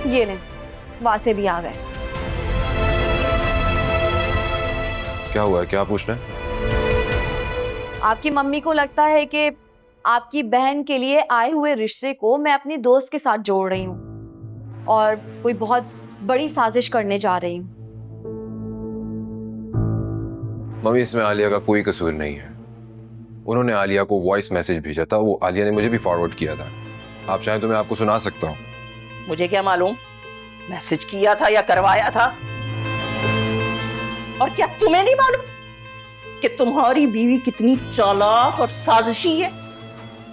ये लें, वासे भी आ गए। क्या हुआ है, क्या पूछ रहे हैं? आपकी मम्मी को लगता है कि आपकी बहन के लिए आए हुए रिश्ते को मैं अपनी दोस्त के साथ जोड़ रही हूँ और कोई बहुत बड़ी साजिश करने जा रही हूँ। मम्मी, इसमें आलिया का कोई कसूर नहीं है। उन्होंने आलिया को वॉइस मैसेज भेजा था, वो आलिया ने मुझे भी फॉरवर्ड किया था। आप चाहें तो मैं आपको सुना सकता हूँ। मुझे क्या मालूम मैसेज किया था या करवाया था? और क्या तुम्हें नहीं मालूम कि तुम्हारी बीवी कितनी चालाक और साजिशी है?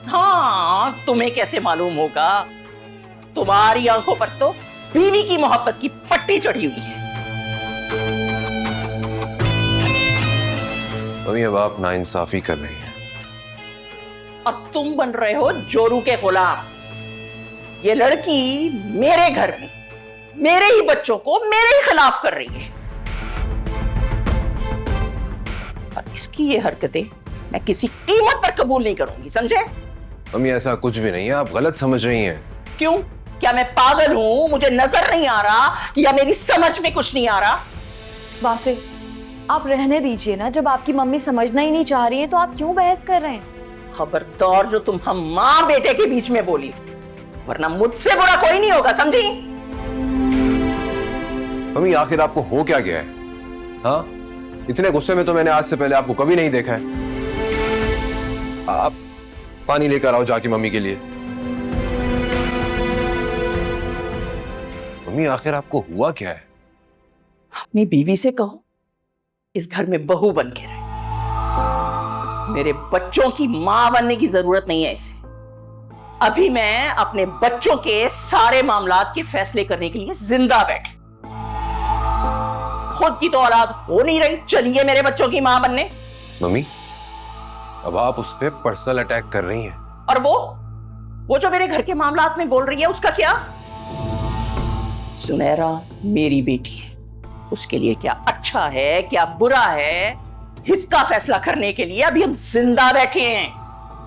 हाँ, तुम्हें कैसे मालूम होगा? तुम्हारी आंखों पर तो बीवी की मोहब्बत की पट्टी चढ़ी हुई है। मम्मी, अब आप नाइंसाफी कर रही हैं। और तुम बन रहे हो जोरू के गुलाम। ये लड़की मेरे घर में मेरे ही बच्चों को मेरे ही खिलाफ कर रही है और इसकी ये हरकतें मैं किसी कीमत पर कबूल नहीं करूंगी, समझे? मम्मी, ऐसा कुछ भी नहीं है, आप गलत समझ रही हैं। क्यों? क्या मैं पागल हूं? मुझे नजर नहीं आ रहा या मेरी समझ में कुछ नहीं आ रहा? वासे, आप रहने दीजिए ना। जब आपकी मम्मी समझना ही नहीं चाह रही है तो आप क्यों बहस कर रहे हैं? खबरदार जो तुम हम मां बेटे के बीच में बोली, वरना मुझसे बुरा कोई नहीं होगा, समझी? मम्मी, आखिर आपको हो क्या गया है? हाँ, इतने गुस्से में तो मैंने आज से पहले आपको कभी नहीं देखा है। आप पानी लेकर आओ जाके मम्मी के लिए। मम्मी, आखिर आपको हुआ क्या है? अपनी बीवी से कहो इस घर में बहू बन के रहे। मेरे बच्चों की मां बनने की जरूरत नहीं है इसे। अभी मैं अपने बच्चों के सारे मामलात के फैसले करने के लिए जिंदा बैठी। खुद की तो औलाद हो नहीं रही, चलिए मेरे बच्चों की मां बनने। मम्मी, अब आप उस पर पर्सनल अटैक कर रही हैं। और वो जो मेरे घर के मामलात में बोल रही है, उसका क्या? सुनहरा मेरी बेटी है, उसके लिए क्या अच्छा है क्या बुरा है, इसका फैसला करने के लिए अभी हम जिंदा बैठे हैं।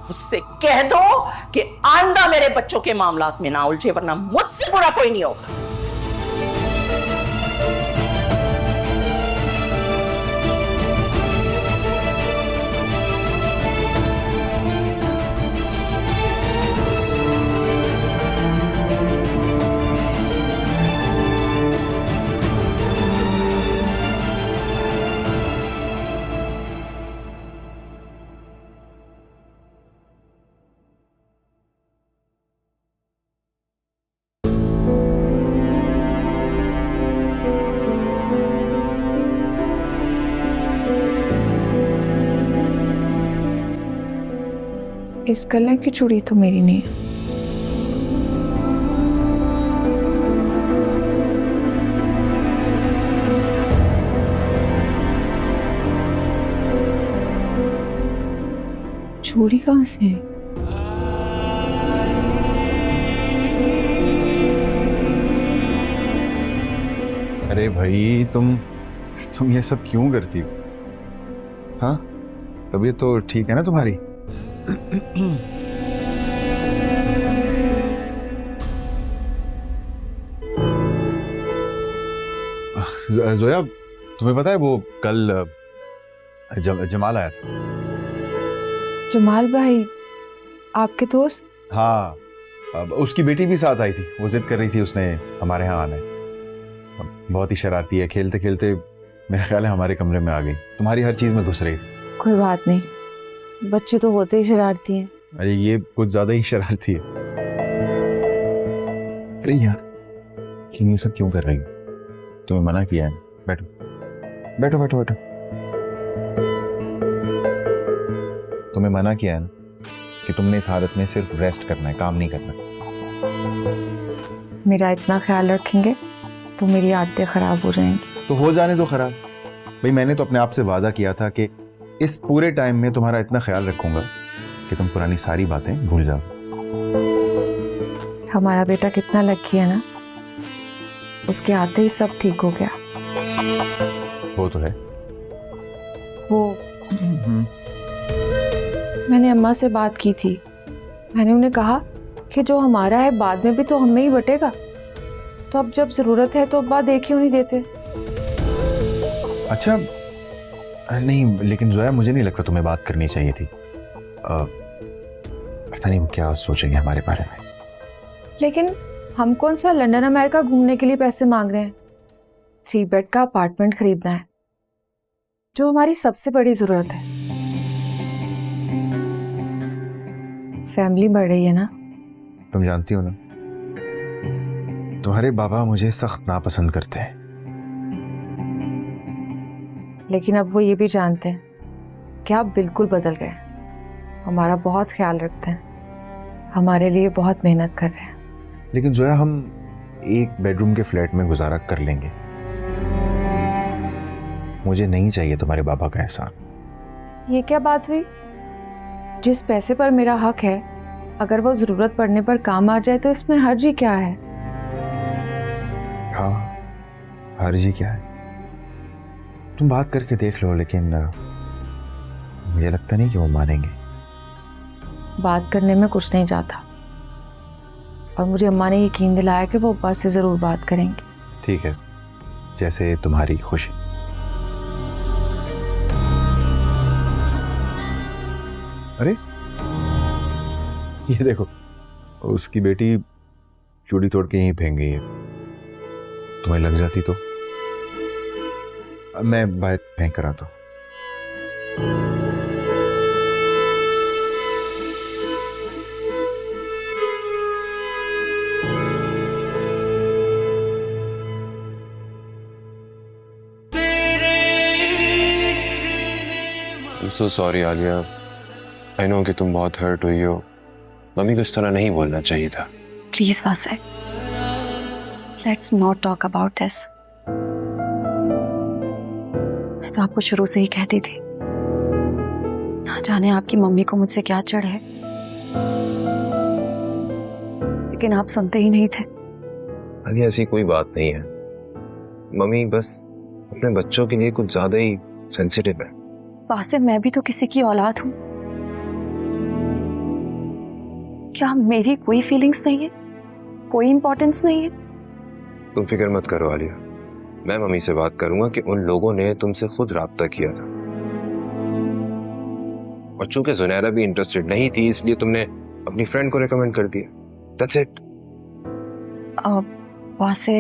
उससे कह दो कि आइंदा मेरे बच्चों के मामलात में ना उलझे, वरना मुझसे बुरा कोई नहीं होगा। इस गले की चूड़ी तो मेरी नहीं है। चूड़ी कहाँ से है? अरे भाई, तुम ये सब क्यों करती हो? हाँ, तबीयत तो ठीक है ना तुम्हारी? जोया, तुम्हें पता है वो कल जमाल आया था। जमाल भाई आपके दोस्त? हाँ, अब उसकी बेटी भी साथ आई थी। वो जिद कर रही थी उसने हमारे यहाँ आना है। बहुत ही शरारती है, खेलते खेलते मेरा ख्याल है हमारे कमरे में आ गई, तुम्हारी हर चीज में घुस रही थी। कोई बात नहीं, बच्चे तो होते ही शरारती हैं। अरे ये कुछ ज्यादा ही शरारती है। अरे यार, ये सब क्यों कर रही हो? तुम्हें मना किया है। बैठो बैठो बैठो बैठो। तुम्हें मना किया है ना कि तुमने इस हालत में सिर्फ रेस्ट करना है, काम नहीं करना। मेरा इतना ख्याल रखेंगे तो मेरी आदतें खराब हो जाएंगी। तो हो जाने दो खराब। भाई, मैंने तो अपने आप से वादा किया था कि इस पूरे टाइम में तुम्हारा इतना ख्याल रखूंगा कि तुम पुरानी सारी बातें भूल जाओ। हमारा बेटा कितना लकी है ना, उसके आते ही सब ठीक हो गया। वो तो है। वो मैंने अम्मा से बात की थी। मैंने उन्हें कहा कि जो हमारा है बाद में भी तो हमें ही बटेगा। तो अब जब जरूरत है तो अब्बा दे क्यों नहीं देते? अच्छा नहीं, लेकिन जोया मुझे नहीं लगता तुम्हें बात करनी चाहिए थी। पता नहीं वो क्या सोचेंगे हमारे बारे में। लेकिन हम कौन सा लंदन अमेरिका घूमने के लिए पैसे मांग रहे हैं? 3 बेड का अपार्टमेंट खरीदना है, जो हमारी सबसे बड़ी जरूरत है। फैमिली बढ़ रही है ना। तुम जानती हो ना, तुम्हारे बाबा मुझे सख्त नापसंद करते हैं। लेकिन अब वो ये भी जानते हैं कि आप बिल्कुल बदल गए। हमारा बहुत ख्याल रखते हैं, हमारे लिए बहुत मेहनत कर रहे हैं। लेकिन जोया हम एक बेडरूम के फ्लैट में गुजारा कर लेंगे। मुझे नहीं चाहिए तुम्हारे बाबा का एहसान। ये क्या बात हुई? जिस पैसे पर मेरा हक है, अगर वो जरूरत पड़ने पर काम आ जाए तो इसमें हर्ज ही क्या है? हाँ, हर्ज ही क्या है? तुम बात करके देख लो, लेकिन मुझे लगता नहीं कि वो मानेंगे। बात करने में कुछ नहीं जाता, और मुझे अम्मा ने यकीन दिलाया कि वो अब्बा से जरूर बात करेंगे। ठीक है, जैसे तुम्हारी खुशी। अरे ये देखो, उसकी बेटी चूड़ी तोड़ के यहीं फेंक गई है। तुम्हें लग जाती तो मैं बाहर फेंक कर आता हूं। I'm so sorry Alia. I know कि तुम बहुत हर्ट हुई हो। मम्मी को इस तरह नहीं बोलना चाहिए था। प्लीज वासे, let's not talk about this. मैं तो आपको शुरू से ही कहती थी, ना जाने आपकी मम्मी को मुझसे क्या चढ़ है, लेकिन आप सुनते ही नहीं थे। आलिया ऐसी कोई बात नहीं है। मम्मी बस अपने बच्चों के लिए कुछ ज्यादा ही सेंसिटिव है। वासे, मैं भी तो किसी की औलाद हूं। क्या मेरी कोई फीलिंग्स नहीं है, कोई इंपॉर्टेंस नहीं है? तुम फिक्र मत करो आलिया, मैं मम्मी से बात करूंगा कि उन लोगों ने तुमसे खुद राब्ता किया था, और चूंकि जुनैरा भी इंटरेस्टेड नहीं थी इसलिए तुमने अपनी फ्रेंड को रिकमेंड कर दिया। That's it. वासे,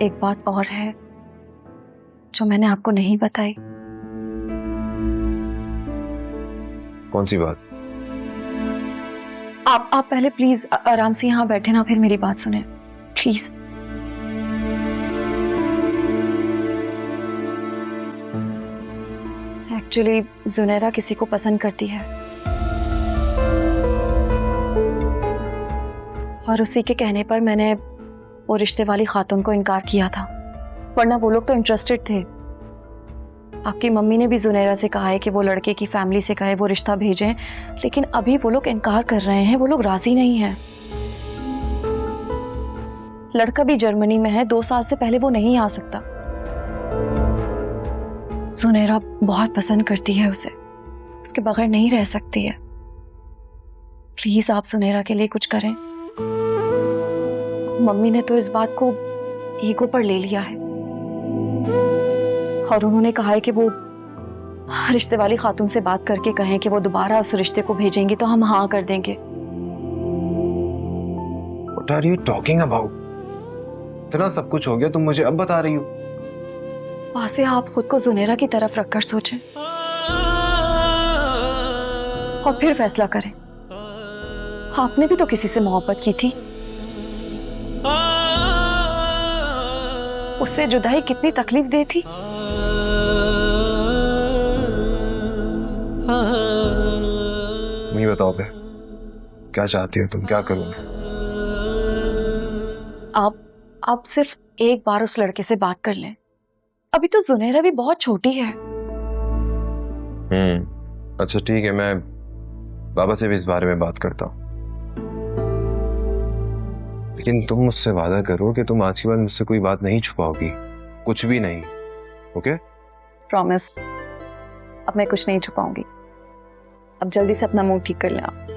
एक बात और है जो मैंने आपको नहीं बताई। कौन सी बात? आप पहले प्लीज आराम से यहाँ बैठे ना, फिर मेरी बात सुने प्लीज। एक्चुअली जुनैरा किसी को पसंद करती है, और उसी के कहने पर मैंने वो रिश्ते वाली खातून को इनकार किया था, वरना वो लोग तो इंटरेस्टेड थे। आपकी मम्मी ने भी जुनैरा से कहा है कि वो लड़के की फैमिली से कहे वो रिश्ता भेजें, लेकिन अभी वो लोग इनकार कर रहे हैं, वो लोग राजी नहीं हैं। लड़का भी जर्मनी में है, 2 साल से पहले वो नहीं आ सकता। जुनैरा बहुत पसंद करती है उसे, उसके बगैर नहीं रह सकती है। प्लीज आप जुनैरा के लिए कुछ करें। मम्मी ने तो इस बात को ईगो पर ले लिया है, और उन्होंने कहा है कि वो रिश्ते वाली खातून से बात करके कहें कि वो दोबारा उस रिश्ते को भेजेंगी तो हम हाँ कर देंगे। What are you talking about? इतना सब कुछ हो गया, तुम मुझे अब बता रही हो? वहां से आप खुद को जुनैरा की तरफ रखकर सोचें और फिर फैसला करें। आपने भी तो किसी से मोहब्बत की थी, उससे जुदाई कितनी तकलीफ दे थी। मुझे बताओ बे, क्या चाहती हो तुम? क्या करूं मैं? आप सिर्फ एक बार उस लड़के से बात कर लें। अभी तो जुनैरा भी बहुत छोटी है। अच्छा ठीक है, मैं बाबा से भी इस बारे में बात करता हूँ, लेकिन तुम मुझसे वादा करो कि तुम आज के बाद मुझसे कोई बात नहीं छुपाओगी, कुछ भी नहीं। ओके? प्रॉमिस। अब मैं कुछ नहीं छुपाऊंगी। अब जल्दी से अपना मूड ठीक कर लें आप।